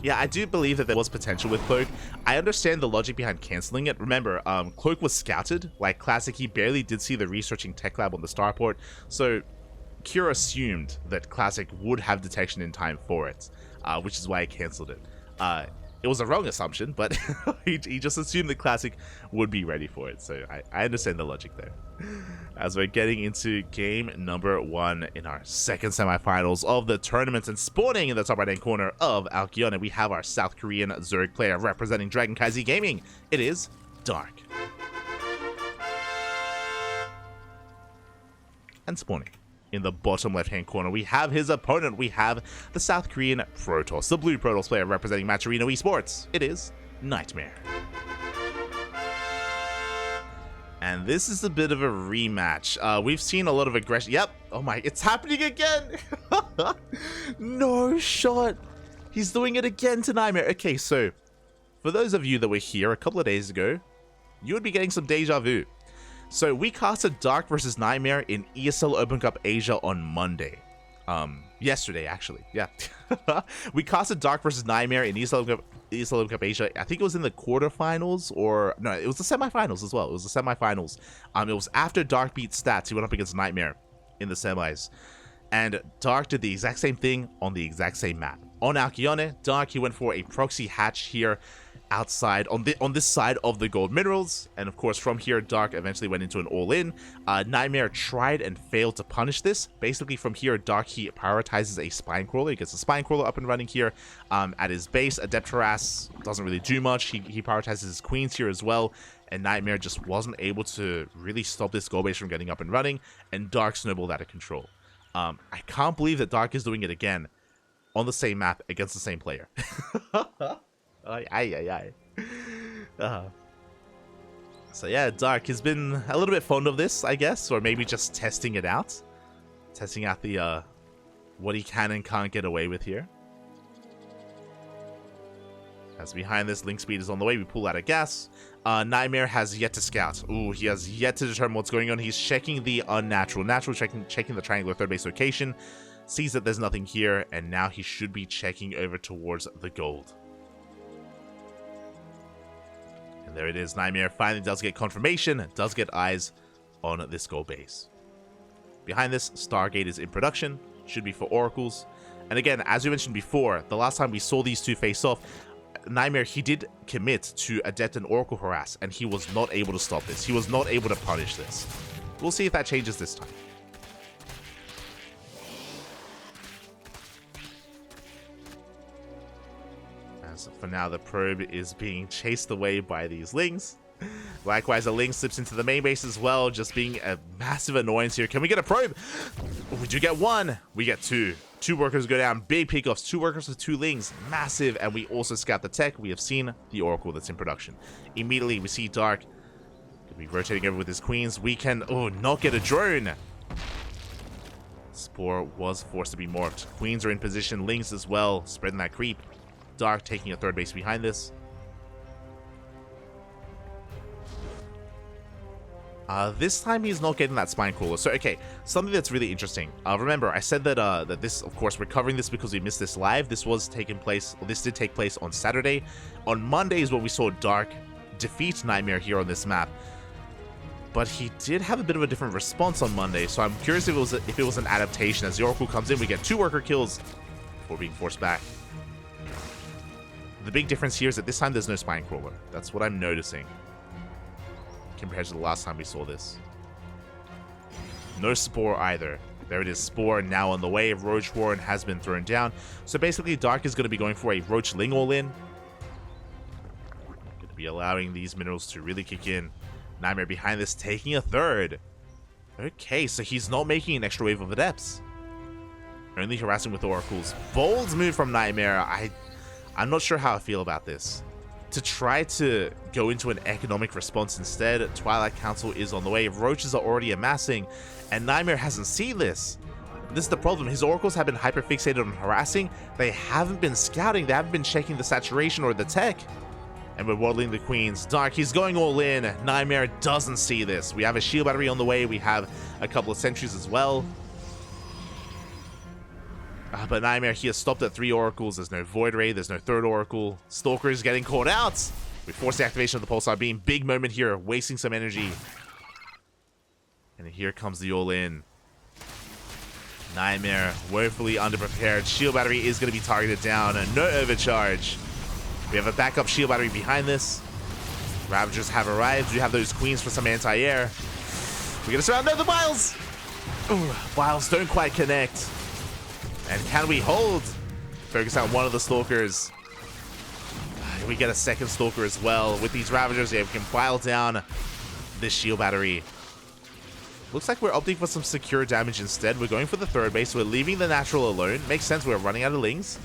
Yeah, I do believe that there was potential with Cloak. I understand the logic behind cancelling it. Remember, Cloak was scouted. Like Classic, he barely did see the researching tech lab on the starport, so Cure assumed that Classic would have detection in time for it, which is why I cancelled it. It was a wrong assumption, but he just assumed that Classic would be ready for it, so I understand the logic there. As we're getting into game number 1 in our second semifinals of the tournament, and spawning in the top right-hand corner of Alkyone, we have our South Korean Zerg player representing DragonKy Gaming. It is Dark. And spawning in the bottom left-hand corner, we have his opponent. We have the South Korean Protoss, the blue Protoss player representing Maturino Esports. It is NightMare. And this is a bit of a rematch. We've seen a lot of aggression. Yep. Oh my, it's happening again. No shot. He's doing it again to NightMare. Okay, so for those of you that were here a couple of days ago, you would be getting some deja vu. So we casted Dark versus NightMare in ESL Open Cup Asia on Monday. Yesterday, actually. Yeah. We casted Dark versus NightMare in ESL Open Cup Asia. I think it was in the quarterfinals, or no, it was the semifinals as well. It was the semifinals. It was after Dark beat Stats. He went up against NightMare in the semis. And Dark did the exact same thing on the exact same map. On Alkyone, Dark, he went for a proxy hatch here outside on this side of the gold minerals, and of course from here Dark eventually went into an all-in. NightMare tried and failed to punish this. Basically from here Dark, he prioritizes a spine crawler. He gets a spine crawler up and running here at his base. Adept Harass doesn't really do much. He prioritizes his queens here as well, and NightMare just wasn't able to really stop this gold base from getting up and running, and Dark snowballed out of control. I can't believe that Dark is doing it again on the same map against the same player. So yeah, Dark has been a little bit fond of this, I guess, or maybe just testing it out. Testing out the, what he can and can't get away with here. As behind this, Link Speed is on the way, we pull out of gas. NightMare has yet to scout. Ooh, he has yet to determine what's going on. He's checking the unnatural. Checking the triangular third base location. Sees that there's nothing here, and now he should be checking over towards the gold. And there it is. NightMare finally does get confirmation, does get eyes on this gold base. Behind this, Stargate is in production. Should be for oracles. And again, as we mentioned before, the last time we saw these two face off, NightMare, he did commit to Adept and Oracle Harass, and he was not able to stop this. He was not able to punish this. We'll see if that changes this time. As for now, the probe is being chased away by these Lings. Likewise, a Ling slips into the main base as well, just being a massive annoyance here. Can we get a probe? We do get one. We get two. Two workers go down. Big pickoffs. Two workers with two Lings. Massive. And we also scout the tech. We have seen the Oracle that's in production. Immediately, we see Dark. Could be rotating over with his queens. We can, not get a drone. Spore was forced to be morphed. Queens are in position. Lings as well, spreading that creep. Dark taking a third base behind this. This time he's not getting that spine crawler. So, okay, something that's really interesting. Remember, I said that that this, of course, we're covering this because we missed this live. This did take place on Saturday. On Monday is when we saw Dark defeat NightMare here on this map. But he did have a bit of a different response on Monday, so I'm curious if it was an adaptation. As the Oracle comes in, we get two worker kills before being forced back. The big difference here is that this time there's no spine crawler. That's what I'm noticing compared to the last time we saw this. No Spore either. There it is, Spore now on the way. Roach Warren has been thrown down. So basically, Dark is going to be going for a Roach Ling all-in. Going to be allowing these minerals to really kick in. NightMare behind this, taking a third. Okay, so he's not making an extra wave of Adepts. Only harassing with Oracles. Bold move from NightMare. I'm not sure how I feel about this. To try to go into an economic response instead, Twilight Council is on the way. Roaches are already amassing, and NightMare hasn't seen this. This is the problem. His Oracles have been hyper-fixated on harassing. They haven't been scouting. They haven't been checking the saturation or the tech. And we're waddling the Queens. Dark, he's going all in. NightMare doesn't see this. We have a shield battery on the way. We have a couple of sentries as well. But NightMare here stopped at 3 oracles. There's no Void Ray. There's no 3rd oracle. Stalker is getting caught out. We force the activation of the Pulsar Beam. Big moment here, wasting some energy. And here comes the all-in. NightMare woefully underprepared. Shield battery is going to be targeted down. And no overcharge. We have a backup shield battery behind this. Ravagers have arrived. We have those queens for some anti-air. We're going to surround the Biles. Ooh, Biles don't quite connect. And can we hold? Focus on one of the Stalkers. We get a second Stalker as well. With these Ravagers, yeah, we can file down this shield battery. Looks like we're opting for some secure damage instead. We're going for the 3rd base. We're leaving the natural alone. Makes sense. We're running out of lings.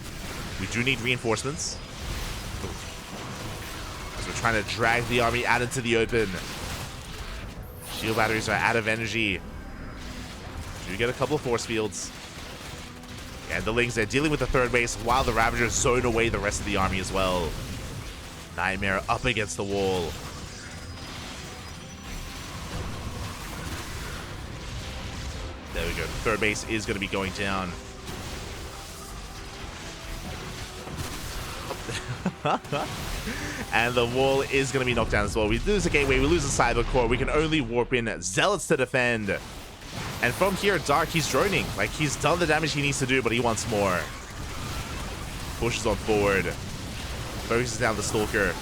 We do need reinforcements. As we're trying to drag the army out into the open. Shield batteries are out of energy. Do get a couple of force fields. And the Lings, they're dealing with the 3rd base while the Ravagers zone away the rest of the army as well. NightMare up against the wall. There we go. The 3rd base is going to be going down. And the wall is going to be knocked down as well. We lose the gateway. We lose the cyber core. We can only warp in Zealots to defend. And from here, Dark, he's droning. Like, he's done the damage he needs to do, but he wants more. Pushes on forward. Focuses down the Stalker.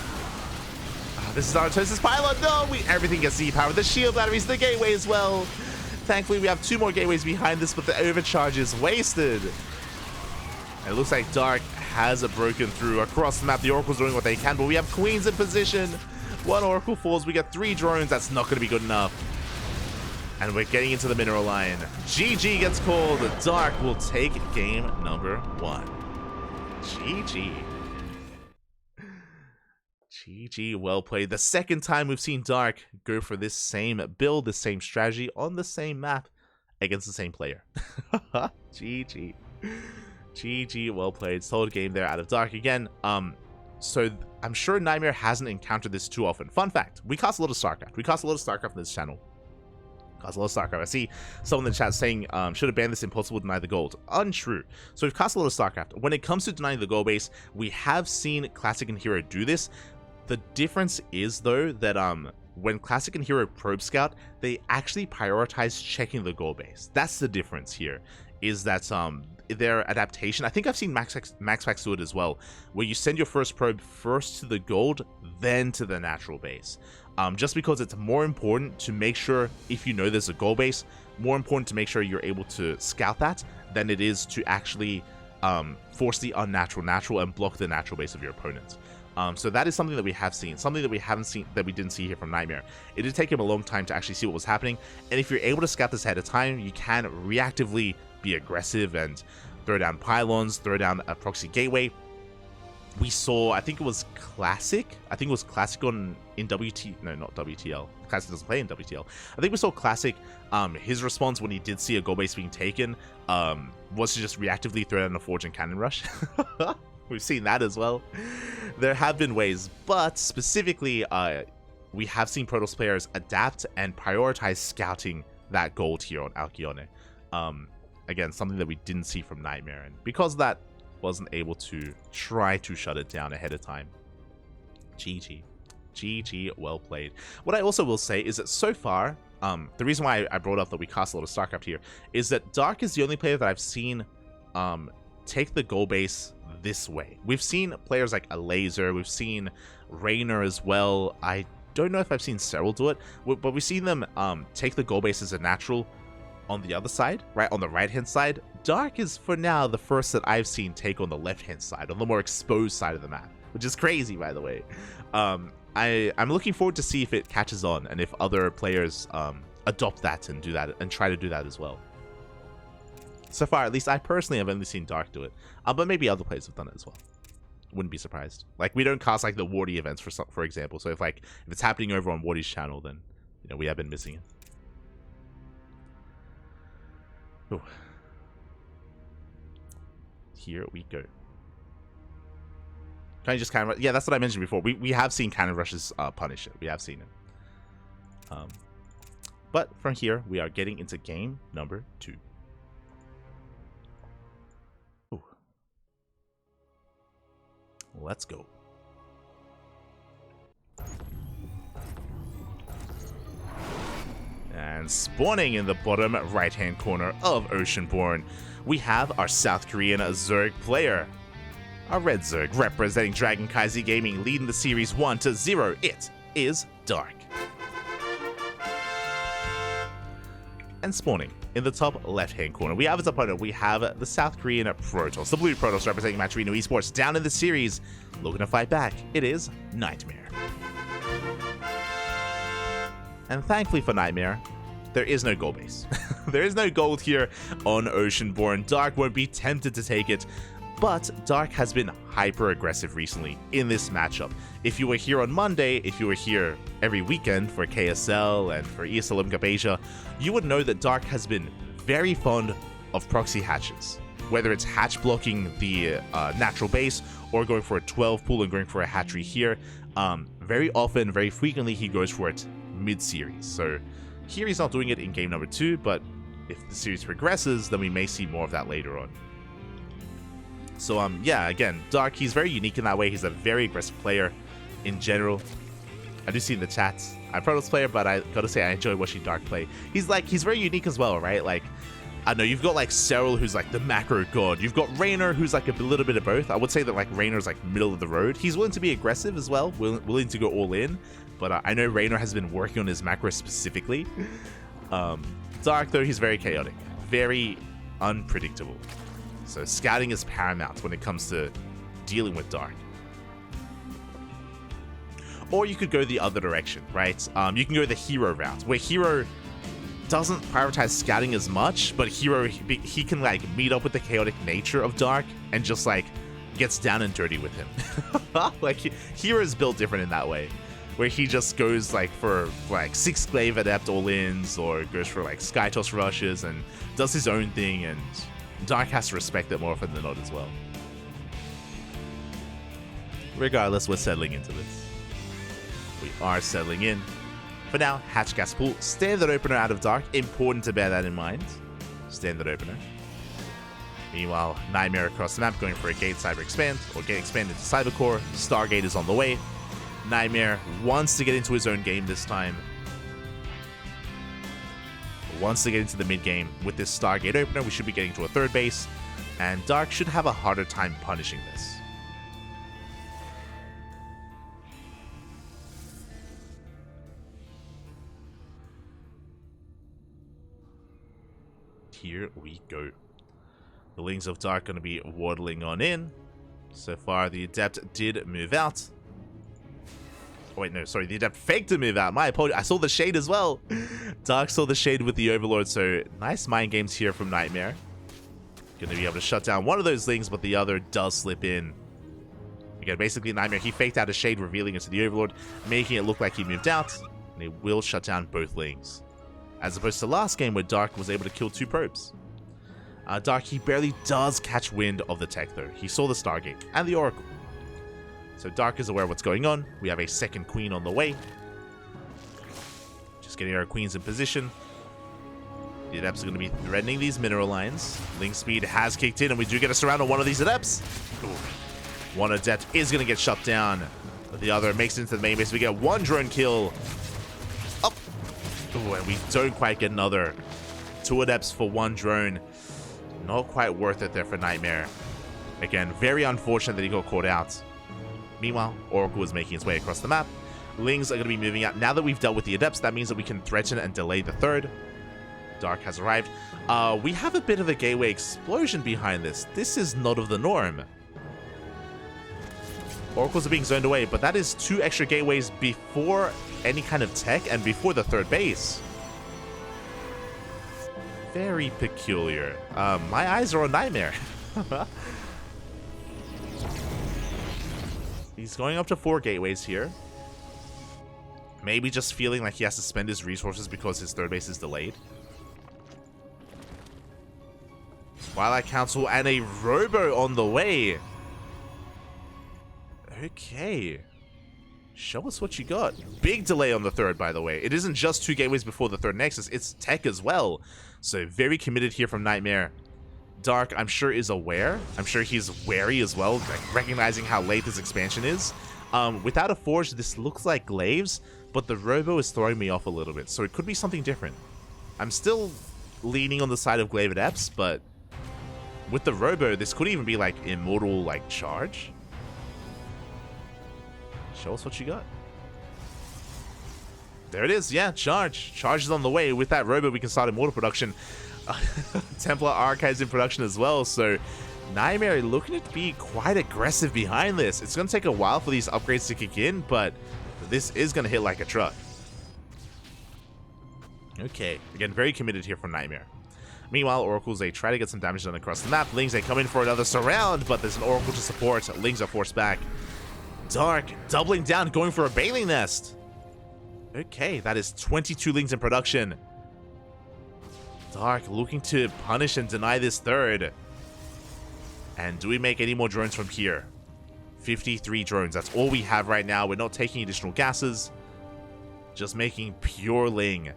This is our Tosis Pylon. No, everything gets Z-powered. The shield batteries, the gateway as well. Thankfully, we have 2 more gateways behind this, but the overcharge is wasted. And it looks like Dark has broken through across the map. The Oracle's doing what they can, but we have Queens in position. 1 Oracle falls. We get 3 drones. That's not going to be good enough. And we're getting into the mineral line. GG gets called. Dark will take game number 1. GG. GG, well played. The second time we've seen Dark go for this same build, the same strategy, on the same map, against the same player. GG. GG, well played. Solid game there out of Dark again. So I'm sure NightMare hasn't encountered this too often. Fun fact, we cast a lot of StarCraft. We cast a lot of StarCraft on this channel. Cast a lot of StarCraft. I see someone in the chat saying, should have banned this, impossible to deny the gold. Untrue. So we've cast a lot of StarCraft. When it comes to denying the gold base, we have seen Classic and Hero do this. The difference is, though, that when Classic and Hero probe scout, they actually prioritize checking the gold base. That's the difference here, is that their adaptation, I think I've seen MaxPax do it as well, where you send your first probe first to the gold, then to the natural base. Just because it's more important to make sure, if you know there's a gold base, more important to make sure you're able to scout that than it is to actually force the unnatural natural and block the natural base of your opponent. So that is something that we have seen, something that we haven't seen, that we didn't see here from NightMare. It did take him a long time to actually see what was happening, and if you're able to scout this ahead of time, you can reactively be aggressive and throw down pylons, throw down a proxy gateway. We saw, I think it was Classic. I think it was Classic in WT. No, not WTL. Classic doesn't play in WTL. I think we saw Classic. His response when he did see a gold base being taken was to just reactively throw down a Forge and Cannon Rush. We've seen that as well. There have been ways, but specifically, we have seen Protoss players adapt and prioritize scouting that gold here on Alkyone. Again, something that we didn't see from NightMare, and because of that, wasn't able to try to shut it down ahead of time. GG. GG, well played. What I also will say is that so far, the reason why I brought up that we cast a lot of StarCraft here is that Dark is the only player that I've seen take the goal base this way. We've seen players like a Laser, we've seen Raynor as well. I don't know if I've seen Cyril do it, but we've seen them take the goal base as a natural on the other side, right on the right hand side. Dark is for now the first that I've seen take on the left hand side, on the more exposed side of the map, which is crazy, by the way. I'm looking forward to see if it catches on and if other players adopt that and do that and try to do that as well. So far, at least I personally have only seen Dark do it, but maybe other players have done it as well. Wouldn't be surprised. Like, we don't cast like the Wardy events for example, so if it's happening over on Wardy's channel, then we have been missing it. Ooh. Here we go. Can I just kind of... Yeah, that's what I mentioned before. We have seen Cannon Rushes punish it. We have seen it. But from here, we are getting into game number 2. Let's go. And spawning in the bottom right-hand corner of Oceanborn, we have our South Korean Zerg player. Our red Zerg representing Dragon Kaiser Gaming, leading the series 1-0. It is Dark. And spawning in the top left-hand corner, we have his opponent. We have the South Korean Protoss, the blue Protoss representing Maturino Esports, down in the series, looking to fight back. It is NightMare. And thankfully for NightMare, there is no gold base. There is no gold here on Oceanborn. Dark won't be tempted to take it, but Dark has been hyper aggressive recently in this matchup. If you were here on Monday, if you were here every weekend for KSL and for ESL Olympic Asia, you would know that Dark has been very fond of proxy hatches. Whether it's hatch blocking the natural base or going for a 12 pool and going for a hatchery here, very often, very frequently, he goes for it mid-series. So here he's not doing it in game number 2, but if the series progresses, then we may see more of that later on. So yeah, again, Dark, he's very unique in that way. He's a very aggressive player in general. I do see in the chat, I'm a Protoss player, but I gotta say I enjoy watching Dark play. He's very unique as well, right? Like, I don't know, you've got like Cyril, who's like the macro god. You've got Raynor, who's like a little bit of both. I would say that like Raynor's like middle of the road. He's willing to be aggressive as well, willing to go all in. But I know Raynor has been working on his macro specifically. Dark, though, he's very chaotic, very unpredictable. So scouting is paramount when it comes to dealing with Dark. Or you could go the other direction, right? You can go the hero route, where hero doesn't prioritize scouting as much, but hero, he can like meet up with the chaotic nature of Dark and just like gets down and dirty with him. Like hero is built different in that way, where he just goes like for like 6 Glaive Adept all-ins, or goes for like Skytoss rushes and does his own thing, and Dark has to respect it more often than not as well. Regardless, we're settling into this. We are settling in. For now, hatch gas pool, standard opener out of Dark. Important to bear that in mind. Standard opener. Meanwhile, NightMare across the map going for a gate cyber expand, or gate expand into cyber core. Stargate is on the way. NightMare wants to get into his own game this time. Wants to get into the mid game with this Stargate opener. We should be getting to a third base, and Dark should have a harder time punishing this. Here we go. The Lings of Dark going to be waddling on in. So far, the Adept did move out. Oh, wait, no, sorry, the Adept faked to move out. My apologies. I saw the Shade as well. Dark saw the Shade with the Overlord, so nice mind games here from NightMare. Going to be able to shut down one of those Lings, but the other does slip in. Again, basically, NightMare, he faked out a Shade, revealing it to the Overlord, making it look like he moved out, and he will shut down both Lings. As opposed to last game where Dark was able to kill 2 probes. Dark, he barely does catch wind of the tech though. He saw the Stargate and the Oracle. So Dark is aware of what's going on. We have a second Queen on the way. Just getting our Queens in position. The Adepts are going to be threatening these mineral lines. Link speed has kicked in, and we do get a surround on one of these Adepts. Ooh. One Adept is going to get shut down. The other makes it into the main base. We get 1 drone kill. Oh. Ooh, and we don't quite get another. 2 Adepts for 1 drone. Not quite worth it there for NightMare. Again, very unfortunate that he got caught out. Meanwhile, Oracle is making its way across the map. Lings are going to be moving out. Now that we've dealt with the Adepts, that means that we can threaten and delay the third. Dark has arrived. We have a bit of a gateway explosion behind this. This is not of the norm. Oracles are being zoned away, but that is 2 extra gateways before any kind of tech and before the third base. Very peculiar. My eyes are on NightMare. He's going up to 4 gateways here. Maybe just feeling like he has to spend his resources because his third base is delayed. Twilight Council and a Robo on the way. Okay. Show us what you got. Big delay on the third, by the way. It isn't just 2 gateways before the third Nexus, it's tech as well. So very committed here from NightMare. Dark, I'm sure, is aware. I'm sure he's wary as well, like, recognizing how late this expansion is. Without a Forge, this looks like Glaives, but the Robo is throwing me off a little bit, so it could be something different. I'm still leaning on the side of Glaive Adepts, but with the Robo, this could even be like Immortal, like, Charge. Show us what you got. There it is, yeah, Charge. Charge is on the way. With that Robo, we can start Immortal production. Templar Archives in production as well, so NightMare looking to be quite aggressive behind this. It's going to take a while for these upgrades to kick in, but this is going to hit like a truck. Okay, again, very committed here from NightMare. Meanwhile, Oracles, they try to get some damage done across the map. Lings, they come in for another surround, but there's an Oracle to support. Lings are forced back. Dark, doubling down, going for a Baneling Nest. Okay, that is 22 Lings in production. Dark looking to punish and deny this third. And do we make any more drones from here? 53 drones, that's all we have right now. We're not taking additional gases. Just making pure Ling.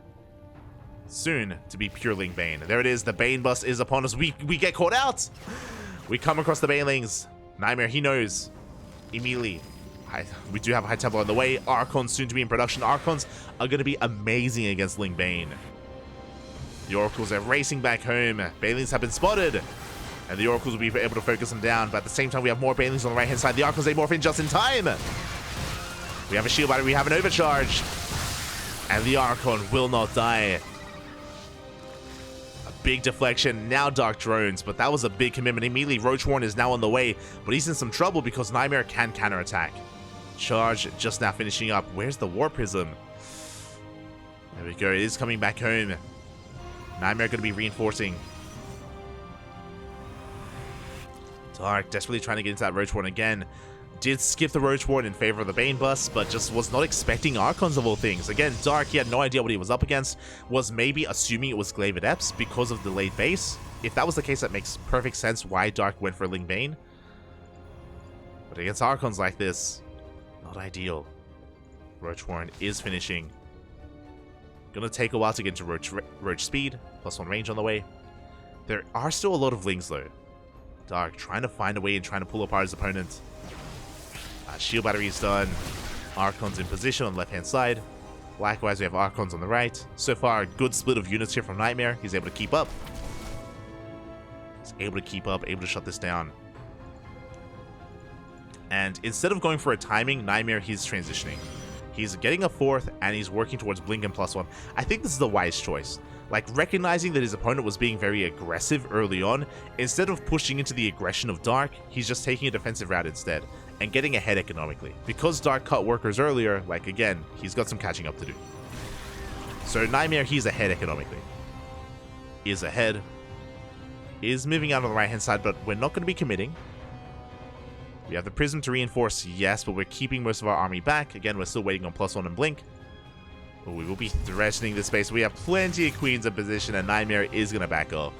Soon to be pure Ling Bane. There it is, the Bane bust is upon us. We get caught out. We come across the Banelings. NightMare, he knows. Immediately. We do have a High Templar on the way. Archons soon to be in production. Archons are going to be amazing against Ling Bane. The Oracles are racing back home. Banelings have been spotted. And the Oracles will be able to focus them down. But at the same time, we have more Banelings on the right-hand side. The Archons, they morph in just in time. We have a shield battery. We have an overcharge. And the Archon will not die. A big deflection. Now Dark Drones. But that was a big commitment. Immediately, Roachworn is now on the way. But he's in some trouble because NightMare can counterattack. Charge just now finishing up. Where's the War Prism? There we go. It is coming back home. NightMare going to be reinforcing. Dark desperately trying to get into that Roachworn again. Did skip the Roachworn in favor of the Bane bust, but just was not expecting Archons of all things. Again, Dark, he had no idea what he was up against. Was maybe assuming it was Glaive Adepts because of the late base. If that was the case, that makes perfect sense why Dark went for Ling Bane. But against Archons like this, not ideal. Roachworn is finishing. Gonna take a while to get into Roach speed. +1 range on the way. There are still a lot of Lings though. Dark trying to find a way and trying to pull apart his opponent. Shield battery is done. Archons in position on the left hand side. Likewise, we have Archons on the right. So far, a good split of units here from NightMare. He's able to keep up. He's able to keep up, able to shut this down. And instead of going for a timing, NightMare, he's transitioning. He's getting a fourth, and he's working towards Blink and +1. I think this is the wise choice. Like, recognizing that his opponent was being very aggressive early on, instead of pushing into the aggression of Dark, he's just taking a defensive route instead, and getting ahead economically. Because Dark cut workers earlier, like, again, he's got some catching up to do. So NightMare, he's ahead economically. Is ahead. Is moving out on the right-hand side, but we're not going to be committing. We have the Prism to reinforce, yes, but we're keeping most of our army back. Again, we're still waiting on +1 and Blink. But we will be threatening this space. We have plenty of Queens in position, and NightMare is going to back off.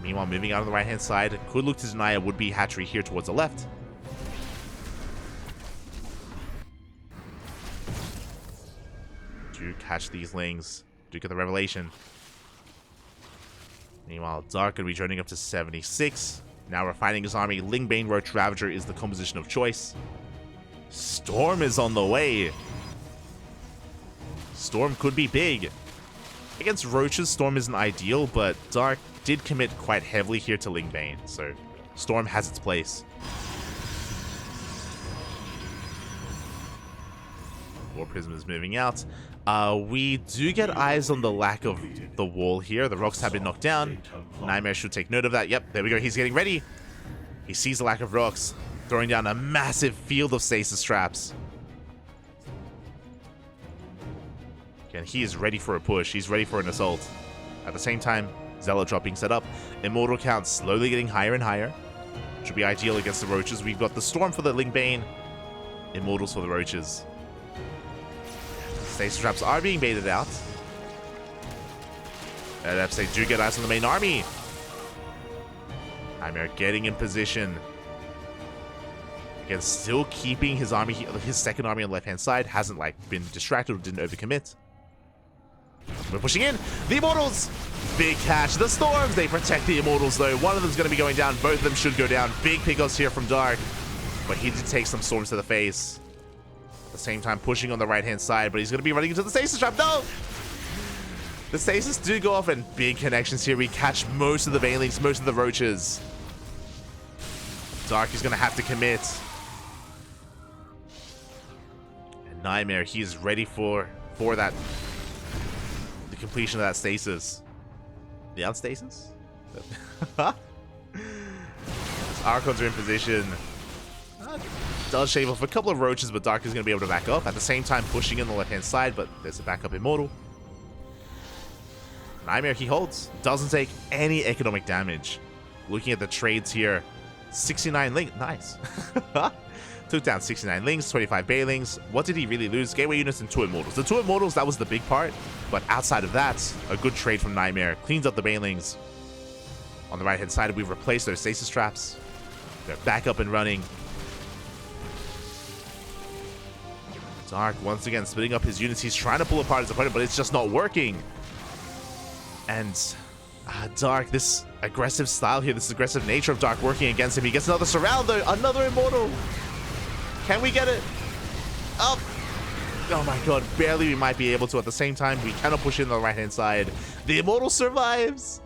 Meanwhile, moving out on the right-hand side, could look to deny a would-be hatchery here towards the left. Do catch these Lings. Do get the revelation. Meanwhile, Dark going to be joining up to 76. Now refining his army. Ling Bane Roach Ravager is the composition of choice. Storm is on the way. Storm could be big. Against Roaches, Storm isn't ideal, but Dark did commit quite heavily here to Ling Bane, so Storm has its place. War Prism is moving out. We do get eyes on the lack of the wall here. The rocks have been knocked down. NightMare should take note of that. Yep, there we go. He's getting ready. He sees the lack of rocks, throwing down a massive field of stasis traps. Again, he is ready for a push. He's ready for an assault. At the same time, Zealot drop being set up. Immortal count slowly getting higher and higher. Should be ideal against the Roaches. We've got the Storm for the Ling Bane. Immortals for the Roaches. Stasis traps are being baited out. Adepts, they do get eyes on the main army. NightMare getting in position. Again, still keeping his army, his second army on the left-hand side. Hasn't, like, been distracted or didn't overcommit. We're pushing in. The Immortals. Big catch. The Storms. They protect the Immortals, though. One of them's going to be going down. Both of them should go down. Big pickups here from Dark. But he did take some Storms to the face. At the same time, pushing on the right-hand side. But he's going to be running into the Stasis Trap. No! The Stasis do go off, and big connections here. We catch most of the Banelings, most of the Roaches. Dark is going to have to commit. And NightMare, he's ready for that. The completion of that Stasis. The outstasis? Archons are in position. Does shave off a couple of Roaches, but Dark is going to be able to back up. At the same time, pushing in the left-hand side, but there's a backup Immortal. NightMare, he holds. Doesn't take any economic damage. Looking at the trades here. 69 Link. Nice. Took down 69 Links, 25 Banelings. What did he really lose? Gateway units and 2 Immortals. The 2 Immortals, that was the big part. But outside of that, a good trade from NightMare. Cleans up the Banelings. On the right-hand side, we've replaced their Stasis Traps. They're back up and running. Dark, once again, splitting up his units. He's trying to pull apart his opponent, but it's just not working. And Dark, this aggressive style here, this aggressive nature of Dark working against him. He gets another surround, though. Another Immortal. Can we get it? Up. Oh my god, barely we might be able to. At the same time, we cannot push in on the right-hand side. The Immortal survives.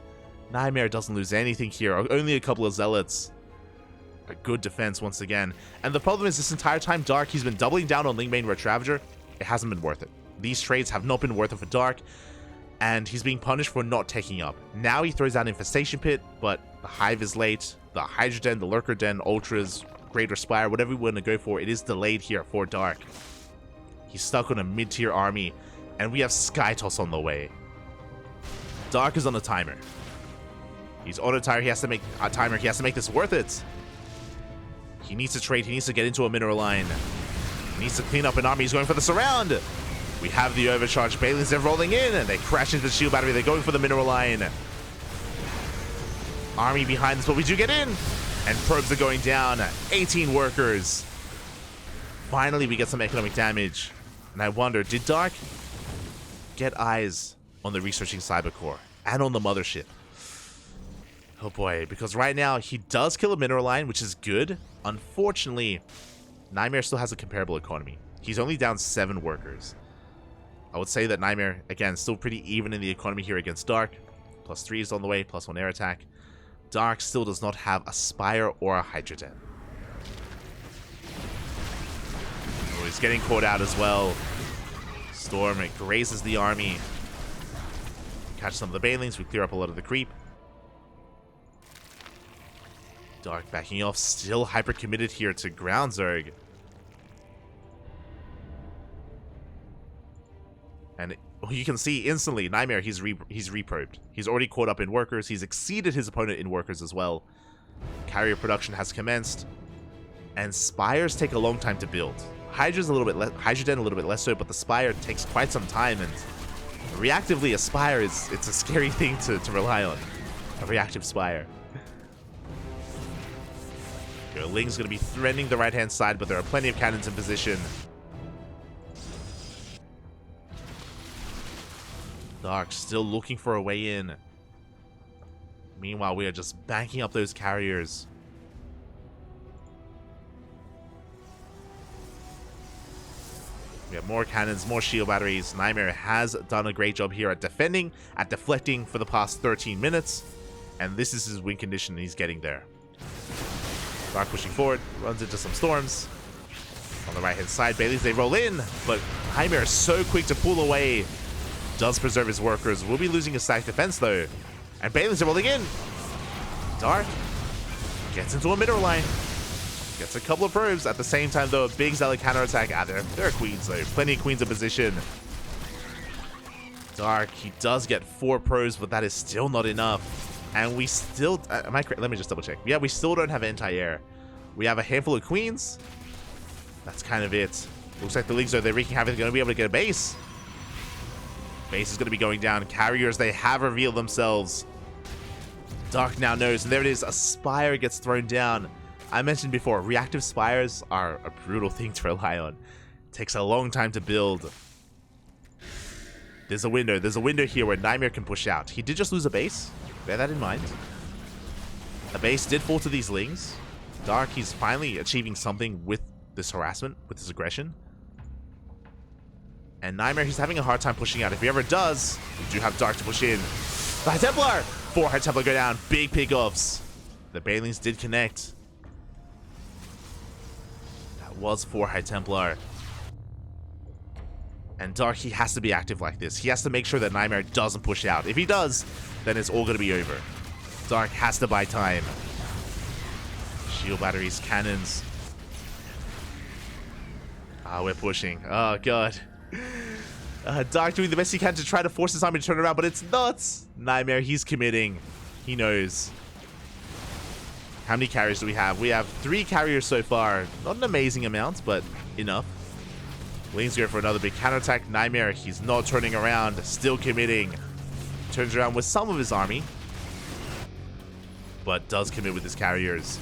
NightMare doesn't lose anything here. Only a couple of Zealots. A good defense once again. And the problem is, this entire time, Dark, he's been doubling down on Lingbane Red Ravager. It hasn't been worth it. These trades have not been worth it for Dark. And he's being punished for not taking up. Now he throws out Infestation Pit, but the Hive is late. The Hydra Den, the Lurker Den, Ultras, Greater Spire, whatever we want to go for, it is delayed here for Dark. He's stuck on a mid-tier army, and we have Skytoss on the way. Dark is on a timer. He's on a timer. He has to make a timer. He has to make this worth it. He needs to trade. He needs to get into a mineral line. He needs to clean up an army. He's going for the surround. We have the overcharge. Banelings, they're rolling in, and they crash into the shield battery. They're going for the mineral line. Army behind us, but we do get in. And probes are going down. 18 workers. Finally, we get some economic damage. And I wonder, did Dark get eyes on the researching cybercore and on the mothership? Oh boy, because right now he does kill a mineral line, which is good. Unfortunately, NightMare still has a comparable economy. He's only down 7 workers. I would say that NightMare, again, still pretty even in the economy here against Dark. +3 is on the way, +1 air attack. Dark still does not have a Spire or a Hydra Den. Oh, he's getting caught out as well. Storm, it grazes the army. Catch some of the Banelings, we clear up a lot of the creep. Dark backing off, still hyper committed here to Ground Zerg. And you can see instantly, NightMare, he's reprobed. He's already caught up in workers. He's exceeded his opponent in workers as well. Carrier production has commenced. And Spires take a long time to build. Hydra's a little bit less, Hydra Den a little bit less so, but the Spire takes quite some time. And reactively, a Spire it's a scary thing to rely on. A reactive Spire. Your Ling's going to be threatening the right-hand side, but there are plenty of cannons in position. Dark still looking for a way in. Meanwhile, we are just banking up those carriers. We have more cannons, more shield batteries. NightMare has done a great job here at defending, at deflecting for the past 13 minutes. And this is his win condition, and he's getting there. Dark pushing forward, runs into some storms. On the right-hand side, Bailey's, they roll in, but NightMare is so quick to pull away. Does preserve his workers. Will be losing his stack defense, though. And Bailey's are rolling in. Dark gets into a mineral line. Gets a couple of probes. At the same time, though, a big Zealot counterattack. There are queens, though. Plenty of queens in position. Dark, he does get 4 probes, but that is still not enough. And we still... am I correct? Let me just double check. Yeah, we still don't have anti-air. We have a handful of queens. That's kind of it. Looks like the Leagues, though, they're wreaking havoc. They're going to be able to get a base. Base is going to be going down. Carriers, they have revealed themselves. Dark now knows. And there it is. A Spire gets thrown down. I mentioned before, reactive Spires are a brutal thing to rely on. It takes a long time to build. There's a window. There's a window here where NightMare can push out. He did just lose a base. Bear that in mind. A base did fall to these Lings. Dark, he's finally achieving something with this harassment, with this aggression. And NightMare, he's having a hard time pushing out. If he ever does, we do have Dark to push in. The High Templar! 4 High Templar go down. Big pickoffs. The Banelings did connect. That was 4 High Templar. And Dark, he has to be active like this. He has to make sure that NightMare doesn't push out. If he does, then it's all going to be over. Dark has to buy time. Shield batteries, cannons. We're pushing. Oh, God. Dark doing the best he can to try to force his army to turn around, but it's nuts. NightMare, he's committing. He knows. How many carriers do we have? We have 3 carriers so far. Not an amazing amount, but enough. Lings go for another big counterattack. NightMare, he's not turning around. Still committing. Turns around with some of his army, but does commit with his carriers.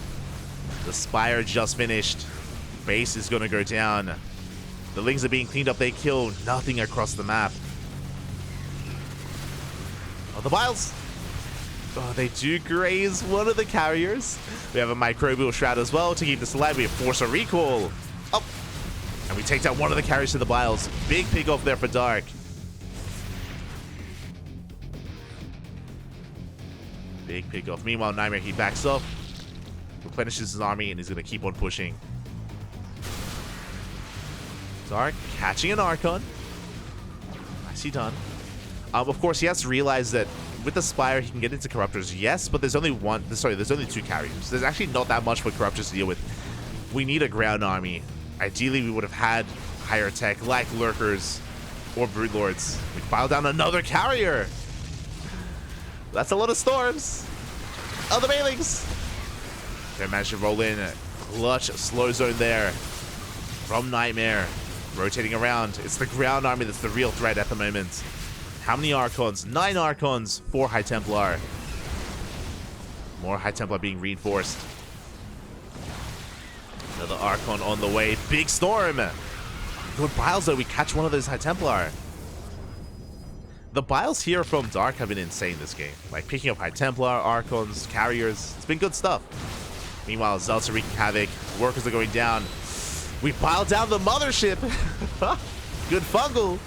The Spire just finished. Base is going to go down. The Lings are being cleaned up. They kill nothing across the map. Oh, the Vials. Oh, they do graze one of the carriers. We have a Microbial Shroud as well to keep this alive. We have Force a Recall. Oh. And we take down one of the carriers to the Vials. Big pick off there for Dark. Big pick off. Meanwhile, NightMare, he backs off. Replenishes his army, and he's going to keep on pushing. Dark catching an Archon. Nicely done. Of course, he has to realize that with the Spire, he can get into Corruptors, yes, but there's only there's only 2 carriers. There's actually not that much for Corruptors to deal with. We need a ground army. Ideally, we would have had higher tech like Lurkers or Brood Lords. We file down another carrier. That's a lot of storms. Oh, the Banelings. They managed to roll in a clutch slow zone there from NightMare. Rotating around. It's the ground army that's the real threat at the moment. How many Archons? 9 Archons, 4 High Templar. More High Templar being reinforced. Another Archon on the way. Big storm. Good Biles though. We catch one of those High Templar. The Biles here from Dark have been insane this game. Like picking up High Templar, Archons, carriers. It's been good stuff. Meanwhile, Zelts are wreaking havoc. Workers are going down. We pile down the mothership. Good fungal.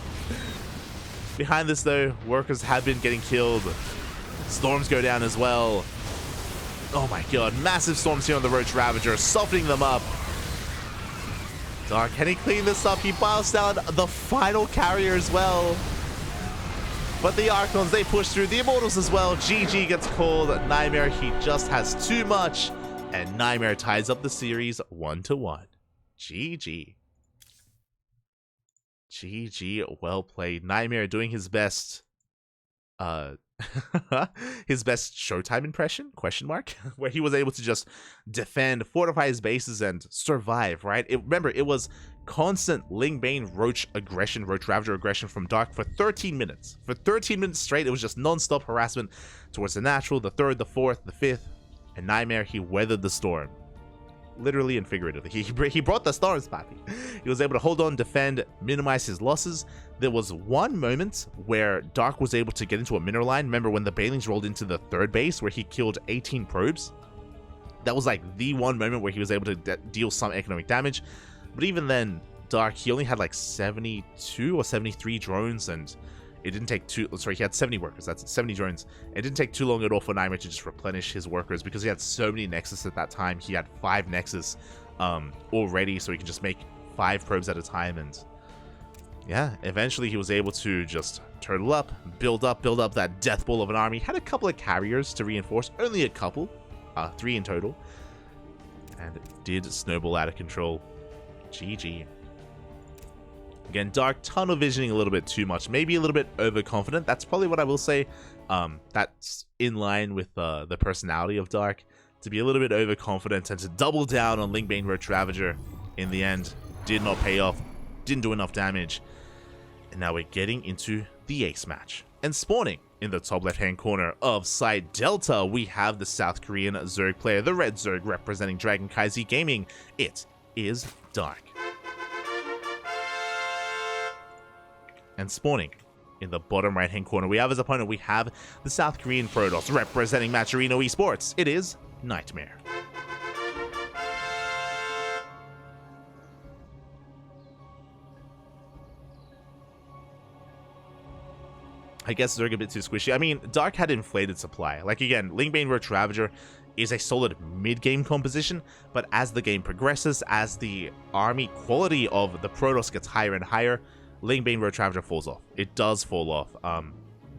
Behind this though, workers have been getting killed. Storms go down as well. Oh my god, massive storms here on the Roach Ravager, softening them up. Dark, can he clean this up? He piles down the final carrier as well. But the Archons, they push through. The Immortals as well. GG gets called. NightMare, he just has too much. And NightMare ties up the series 1-1. GG. GG, well played. NightMare doing his best, his best Showtime impression, question mark, where he was able to just defend, fortify his bases, and survive, right? Remember, it was constant Ling Bane Roach aggression, Roach Ravager aggression from Dark for 13 minutes. For 13 minutes straight, it was just non-stop harassment towards the natural, the 3rd, the 4th, the 5th, and NightMare, he weathered the storm. Literally and figuratively. He brought the storms, papi. He was able to hold on, defend, minimize his losses. There was one moment where Dark was able to get into a mineral line. Remember when the Banelings rolled into the 3rd base where he killed 18 probes? That was like the one moment where he was able to deal some economic damage. But even then, Dark, he only had like 72 or 73 drones, and it didn't take he had 70 workers. That's 70 drones. It didn't take too long at all for NightMare to just replenish his workers because he had so many Nexus at that time. He had 5 Nexus already, so he can just make 5 probes at a time. And yeah, eventually he was able to just turtle up, build up that death ball of an army. Had a couple of carriers to reinforce, only a couple, 3 in total. And it did snowball out of control. GG. Again, Dark tunnel visioning a little bit too much, maybe a little bit overconfident. That's probably what I will say. That's in line with the personality of Dark, to be a little bit overconfident and to double down on Ling Bane Roach Ravager. In the end, did not pay off, didn't do enough damage. And now we're getting into the ace match. And spawning in the top left-hand corner of side Delta, we have the South Korean Zerg player, the Red Zerg representing Dragon Kaizi Gaming. It is Dark. And spawning in the bottom right-hand corner, we have as opponent, we have the South Korean Protoss representing Matcherino Esports. It is NightMare. I guess they're a bit too squishy. I mean, Dark had inflated supply. Like, again, Lingbane Roach Ravager is a solid mid-game composition, but as the game progresses, as the army quality of the Protoss gets higher and higher, Lingbane Roach Ravager falls off. It does fall off.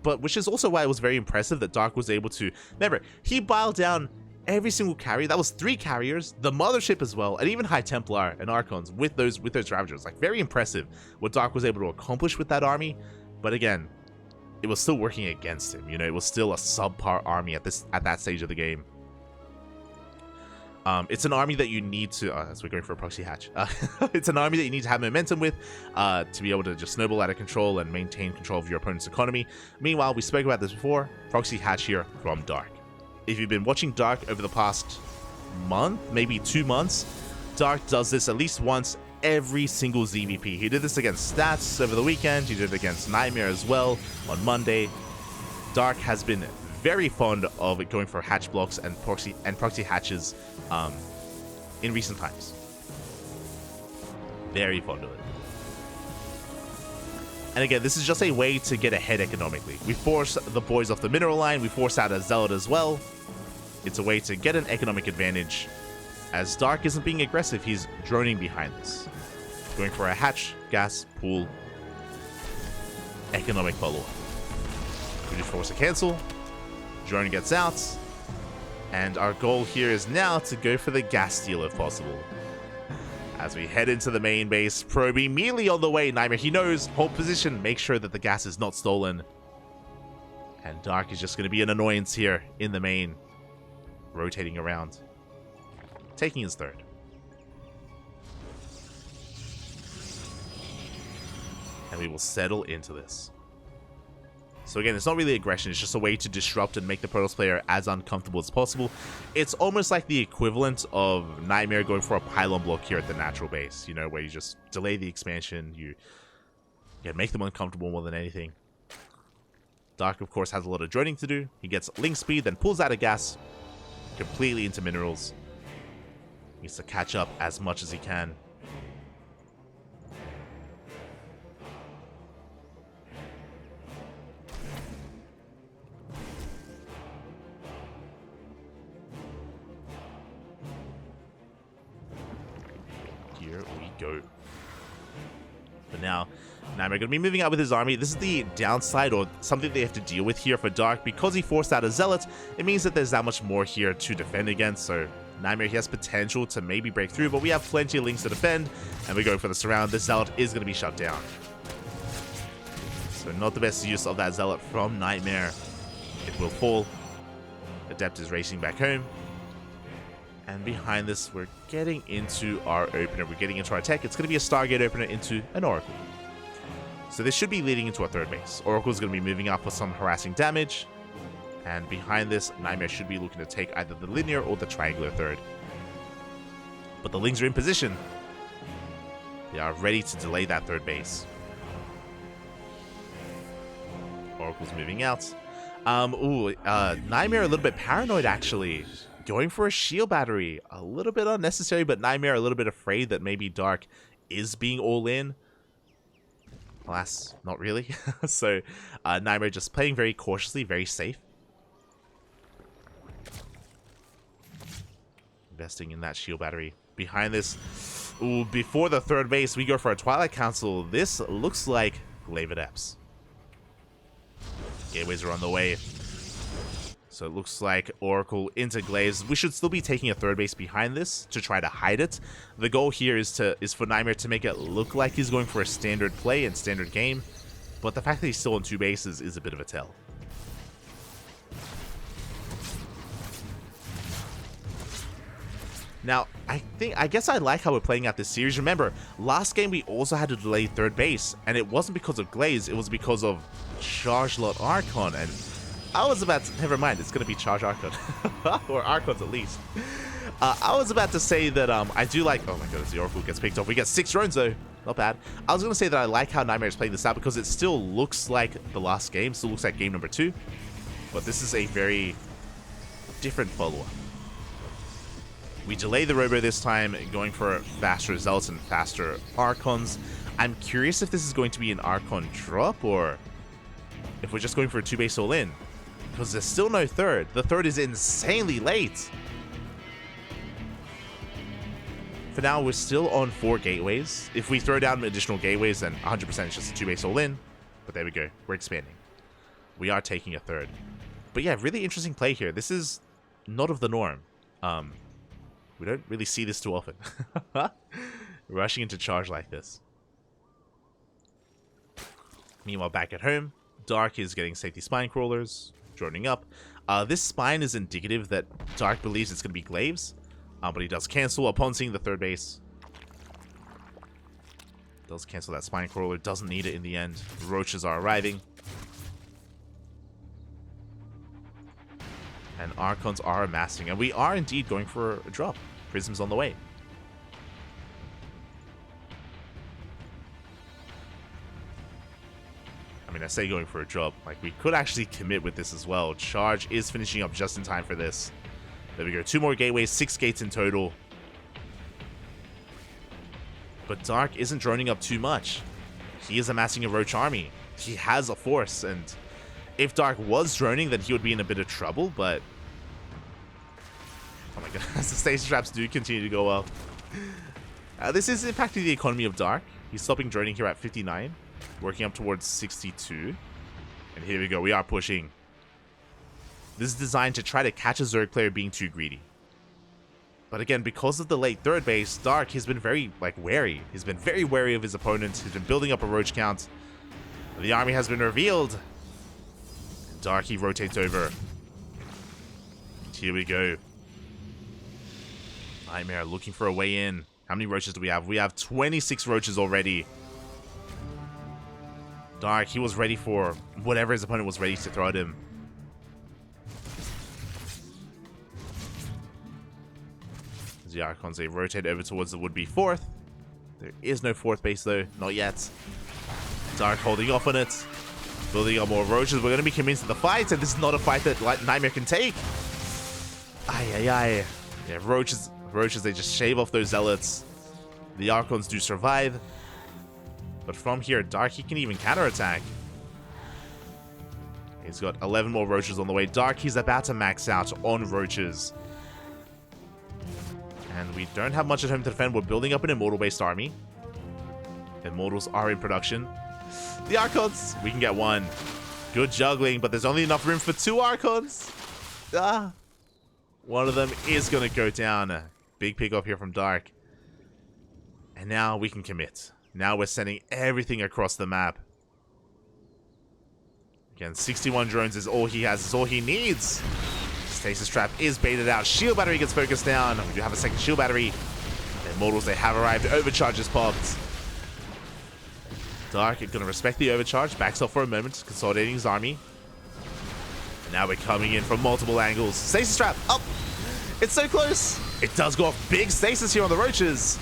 But which is also why it was very impressive that Dark was able to... Remember, he biled down every single carrier. That was 3 carriers, the Mothership as well, and even High Templar and Archons with those Ravagers. Like, very impressive what Dark was able to accomplish with that army. But again, it was still working against him. You know, it was still a subpar army at that stage of the game. It's an army that you need to, as we're going for a proxy hatch, it's an army that you need to have momentum with to be able to just snowball out of control and maintain control of your opponent's economy. Meanwhile, we spoke about this before, proxy hatch here from Dark. If you've been watching Dark over the past month, maybe 2 months, Dark does this at least once every single ZvP. He did this against Stats over the weekend, he did it against NightMare as well on Monday. Dark has been very fond of going for hatch blocks and proxy hatches in recent times. Very fond of it. And again, this is just a way to get ahead economically. We force the boys off the mineral line, we force out a Zealot as well. It's a way to get an economic advantage. As Dark isn't being aggressive, he's droning behind this. Going for a hatch, gas, pool, economic follow-up. We just force a cancel. Drone gets out. And our goal here is now to go for the gas steal if possible. As we head into the main base, Probe immediately on the way. NightMare, he knows, hold position, make sure that the gas is not stolen. And Dark is just going to be an annoyance here in the main. Rotating around. Taking his third. And we will settle into this. So again, it's not really aggression, it's just a way to disrupt and make the Protoss player as uncomfortable as possible. It's almost like the equivalent of NightMare going for a pylon block here at the natural base, you know, where you just delay the expansion, you make them uncomfortable more than anything. Dark, of course, has a lot of droning to do. He gets link speed, then pulls out a gas completely into minerals. Needs to catch up as much as he can. Here we go. But now, NightMare going to be moving out with his army. This is the downside or something they have to deal with here for Dark. Because he forced out a Zealot, it means that there's that much more here to defend against. So NightMare, he has potential to maybe break through, but we have plenty of links to defend, and we're going for the surround. This Zealot is going to be shut down. So not the best use of that Zealot from NightMare. It will fall. Adept is racing back home. And behind this, we're getting into our opener. We're getting into our tech. It's going to be a Stargate opener into an Oracle. So this should be leading into our third base. Oracle's going to be moving up for some harassing damage. And behind this, NightMare should be looking to take either the linear or the triangular third. But the Lings are in position. They are ready to delay that third base. Oracle's moving out. NightMare a little bit paranoid, actually. Going for a shield battery. A little bit unnecessary, but NightMare a little bit afraid that maybe Dark is being all in. Alas, not really. So, NightMare just playing very cautiously, very safe. Investing in that shield battery. Behind this, before the third base, we go for a Twilight Council. This looks like Glaive Adepts. Gateways are on the way. So it looks like Oracle into Glaives. We should still be taking a third base behind this to try to hide it. The goal here is for NightMare to make it look like he's going for a standard play and standard game. But the fact that he's still on 2 bases is a bit of a tell. Now, I guess I like how we're playing out this series. Remember, last game we also had to delay third base, and it wasn't because of Glaze, it was because of Charge Lot Archon, and I was about to, never mind, it's going to be Charge Archon, or Archons at least. I was about to say that I do like, oh my goodness, the Oracle gets picked off. We get 6 drones though. Not bad. I was going to say that I like how NightMare is playing this out because it still looks like the last game. Still looks like game number 2. But this is a very different follow-up. We delay the Robo this time, going for faster Zealots and faster Archons. I'm curious if this is going to be an Archon drop or if we're just going for a 2-base all-in. Because there's still no third. The third is insanely late. For now, we're still on 4 gateways. If we throw down additional gateways, then 100% it's just a 2-base all-in. But there we go. We're expanding. We are taking a third. But yeah, really interesting play here. This is not of the norm. We don't really see this too often. Rushing into charge like this. Meanwhile, back at home, Dark is getting safety spine crawlers, droning up. This spine is indicative that Dark believes it's going to be Glaives. But he does cancel upon seeing the third base. Does cancel that spine crawler. Doesn't need it in the end. Roaches are arriving. And Archons are amassing. And we are indeed going for a drop. Prism's on the way. I mean, I say going for a drop. Like, we could actually commit with this as well. Charge is finishing up just in time for this. There we go. 2 more gateways, 6 gates in total. But Dark isn't droning up too much. He is amassing a Roach army. He has a force, and if Dark was droning, then he would be in a bit of trouble, but... Oh my god, the stasis traps do continue to go up. This is impacting the economy of Dark. He's stopping droning here at 59, working up towards 62. And here we go, we are pushing. This is designed to try to catch a Zerg player being too greedy. But again, because of the late third base, Dark has been very, wary. He's been very wary of his opponent. He's been building up a Roach count. The army has been revealed. Dark, he rotates over. Here we go. NightMare looking for a way in. How many Roaches do we have? We have 26 Roaches already. Dark, he was ready for whatever his opponent was ready to throw at him. The Archons, they rotate over towards the would-be 4th. There is no 4th base though, not yet. Dark holding off on it. Building up more Roaches. We're going to be convinced of the fight, and this is not a fight that NightMare can take. Ay. Yeah, Roaches, they just shave off those Zealots. The Archons do survive. But from here, Dark, he can even counterattack. He's got 11 more Roaches on the way. Dark, he's about to max out on Roaches. And we don't have much at home to defend. We're building up an Immortal-based army. Immortals are in production. The Archons! We can get 1. Good juggling, but there's only enough room for 2 Archons. One of them is going to go down. Big pick off here from Dark. And now we can commit. Now we're sending everything across the map. Again, 61 drones is all he has. Is all he needs. Stasis Trap is baited out. Shield Battery gets focused down. We do have a second Shield Battery. The Immortals, they have arrived. Overcharge is popped. Dark is going to respect the overcharge. Backs off for a moment, consolidating his army. And now we're coming in from multiple angles. Stasis Trap up. It's so close. It does go off. Big stasis here on the Roaches.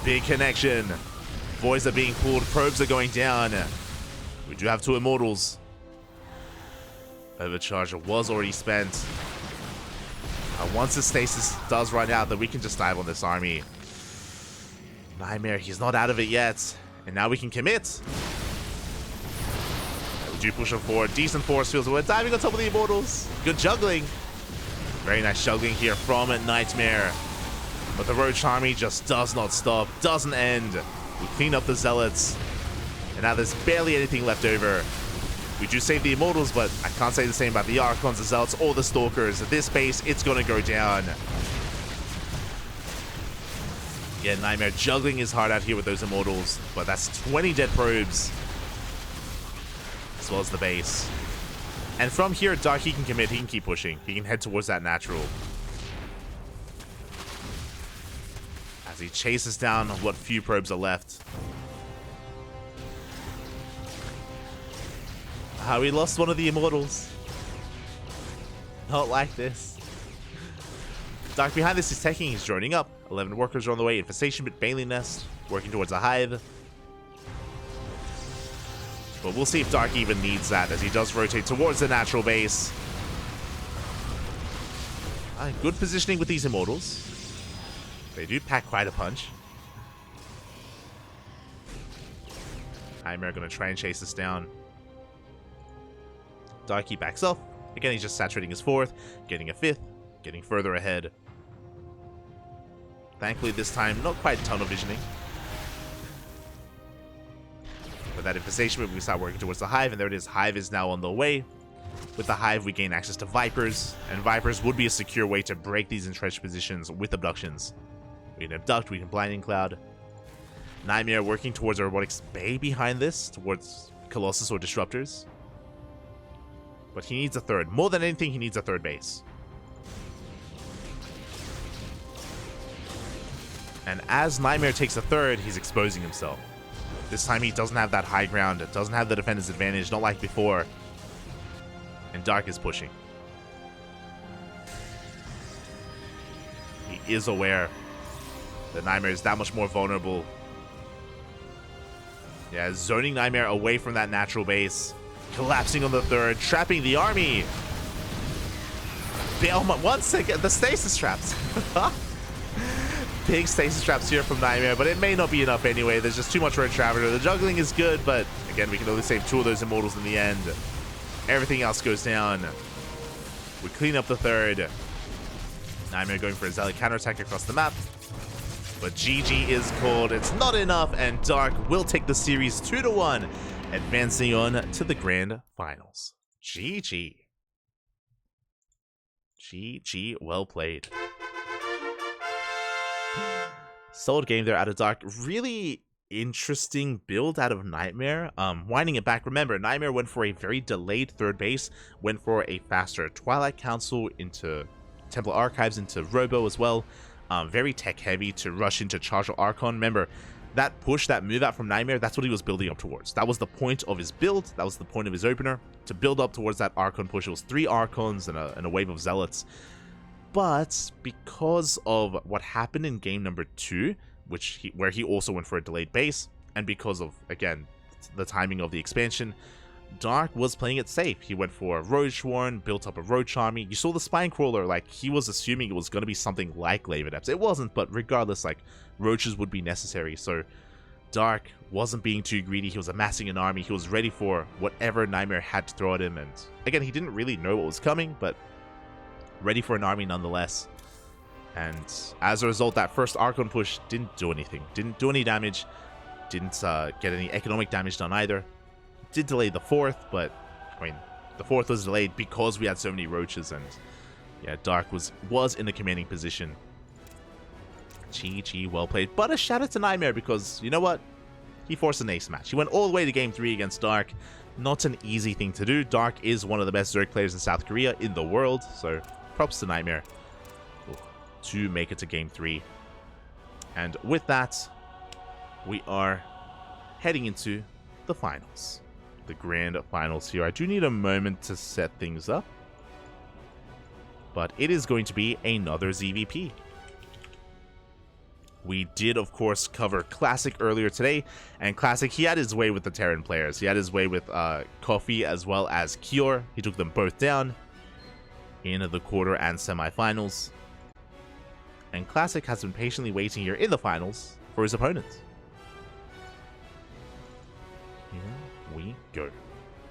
Big connection. Voids are being pulled. Probes are going down. We do have 2 Immortals. Overcharge was already spent. Once the stasis does run out, then we can just dive on this army. NightMare, he's not out of it yet. And now we can commit. We do push him forward. Decent force fields. We're diving on top of the Immortals. Good juggling. Very nice juggling here from NightMare. But the Roach army just does not stop. Doesn't end. We clean up the Zealots. And now there's barely anything left over. We do save the Immortals, but I can't say the same about the Archons, the Zealots, or the Stalkers. At this base, it's going to go down. Yeah, NightMare juggling his heart out here with those Immortals, but that's 20 dead probes, as well as the base. And from here, Dark, he can commit, he can keep pushing. He can head towards that natural. As he chases down what few probes are left. We lost one of the Immortals. Not like this. Dark behind this is taking, he's droning up. 11 workers are on the way. Infestation Bit, Bailey Nest, working towards a hive. But we'll see if Dark even needs that, as he does rotate towards the natural base. Good positioning with these Immortals. They do pack quite a punch. NightMare going to try and chase this down. Darky backs off. Again, he's just saturating his 4th, getting a 5th, getting further ahead. Thankfully, this time, not quite tunnel visioning. But that infestation move, we start working towards the hive, and there it is. Hive is now on the way. With the hive, we gain access to Vipers, and Vipers would be a secure way to break these entrenched positions with abductions. We can abduct, we can blinding cloud. NightMare working towards a robotics bay behind this, towards Colossus or Disruptors. But he needs a 3rd. More than anything, he needs a 3rd base. And as NightMare takes a 3rd, he's exposing himself. This time he doesn't have that high ground, doesn't have the defender's advantage, not like before. And Dark is pushing. He is aware that NightMare is that much more vulnerable. Yeah, zoning NightMare away from that natural base. Collapsing on the 3rd, trapping the army. Oh my, 1 second, the stasis traps. Big stasis traps here from NightMare, but it may not be enough anyway. There's just too much Road Traveler. The juggling is good, but again, we can only save 2 of those Immortals in the end. Everything else goes down. We clean up the 3rd. NightMare going for a Zealot counterattack across the map. But GG is called. It's not enough, and Dark will take the series 2-1, advancing on to the grand finals. GG. GG, well played. Solid game there out of Dark. Really interesting build out of NightMare. Winding it back, remember, NightMare went for a very delayed 3rd base, went for a faster Twilight Council into Templar Archives, into Robo as well. Very tech heavy to rush into Charger Archon. Remember, that push, that move out from NightMare, that's what he was building up towards. That was the point of his build. That was the point of his opener, to build up towards that Archon push. It was 3 Archons and a wave of Zealots. But because of what happened in game number 2, where he also went for a delayed base, and because of, again, the timing of the expansion, Dark was playing it safe. He went for a Roach Warren, built up a Roach army. You saw the Spine Crawler, like, he was assuming it was going to be something like Lavedeps. It wasn't, but regardless, like, Roaches would be necessary. So Dark wasn't being too greedy. He was amassing an army. He was ready for whatever NightMare had to throw at him. And again, he didn't really know what was coming, but ready for an army nonetheless. And as a result, that first Archon push didn't do anything. Didn't do any damage. Didn't get any economic damage done either. Did delay the 4th, but I mean, the 4th was delayed because we had so many Roaches, and yeah, Dark was in a commanding position. GG, well played. But a shout out to NightMare, because you know what? He forced an ace match. He went all the way to game 3 against Dark. Not an easy thing to do. Dark is one of the best Zerg players in South Korea in the world, so props to NightMare to make it to game 3. And with that, we are heading into the finals. The grand finals here. I do need a moment to set things up, but it is going to be another ZvP. We did, of course, cover Classic earlier today, and Classic, he had his way with the Terran players. He had his way with Kofi as well as Kior. He took them both down in the quarter and semifinals. And Classic has been patiently waiting here in the finals for his opponents. Here we go.